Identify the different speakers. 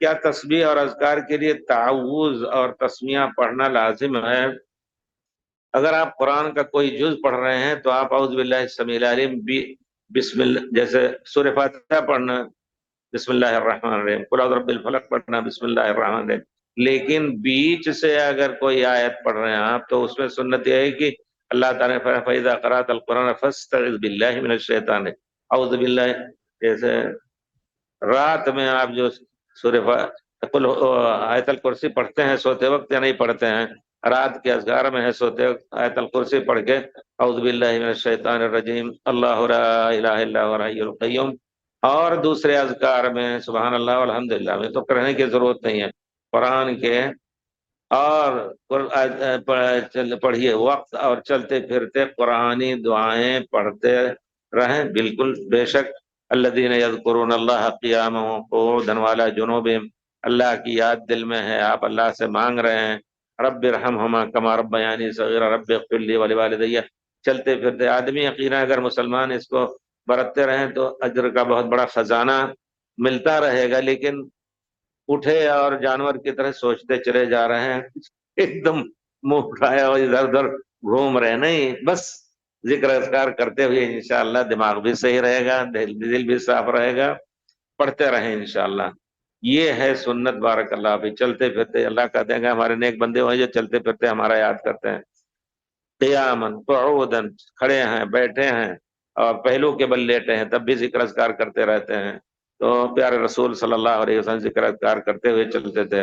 Speaker 1: کیا تسبیح اور اذکار کے لیے تعوذ اور تسمیہ پڑھنا لازم ہے؟ اگر آپ قرآن کا کوئی جز پڑھ رہے ہیں تو آپ اعوذ باللہ السمیع العلیم بسم اللہ، جیسے سورہ فاتحہ پڑھنا بسم اللہ الرحمن الرحیم، قل اعوذ برب الفلق پڑھنا بسم اللہ الرحمن الرحیم، لیکن بیچ سے اگر کوئی آیت پڑھ رہے ہیں آپ تو اس میں سنت یہ ہے کہ اللہ تعالیٰ نے فَإِذَا قَرَأْتَ الْقُرْآنَ فَاسْتَعِذْ بِاللَّهِ مِنَ الشَّيْطَانِ اعوذ باللہ، جیسے رات میں آپ جو سورہ قل آیت الکرسی پڑھتے ہیں سوتے وقت یا نہیں پڑھتے ہیں؟ رات کے اذکار میں ہے سوتے وقت آیت الکرسی پڑھ کے اعوذ باللہ من الشیطان الرجیم اللہ لا الہ الا هو الحی القیوم، اور دوسرے اذکار میں سبحان اللہ والحمدللہ میں تو کرنے کی ضرورت نہیں ہے قرآن کے، اور پڑھیے وقت اور چلتے پھرتے قرآنی دعائیں پڑھتے رہیں، بالکل بے شک الذین یذکرون اللہ قیاما وقعودا وعلی جنوبہم، اللہ کی یاد دل میں ہے، آپ اللہ سے مانگ رہے ہیں رب ارحمہما کما ربیانی صغیرا رب اغفر لی ولوالدی، چلتے پھرتے آدمی یقینا اگر مسلمان اس کو برتتے رہیں تو اجر کا بہت بڑا خزانہ ملتا رہے گا، لیکن اٹھے اور جانور کی طرح سوچتے چلے جا رہے ہیں ایک دم منہ اٹھایا اور ادھر ادھر گھوم رہے نہیں، بس ذکر اذکار کرتے ہوئے انشاءاللہ دماغ بھی صحیح رہے گا، دل بھی صاف رہے گا، پڑھتے رہیں انشاءاللہ۔ یہ ہے سنت، بارک اللہ بھی چلتے پھرتے اللہ کا دیں گے، ہمارے نیک بندے ہوئے جو چلتے پھرتے ہمارا یاد کرتے ہیں، قیامن قعودن، کھڑے ہیں بیٹھے ہیں اور پہلو کے بل لیٹے ہیں تب بھی ذکر اذکار کرتے رہتے ہیں، تو پیارے رسول صلی اللہ علیہ وسلم ذکر اذکار کرتے ہوئے چلتے تھے۔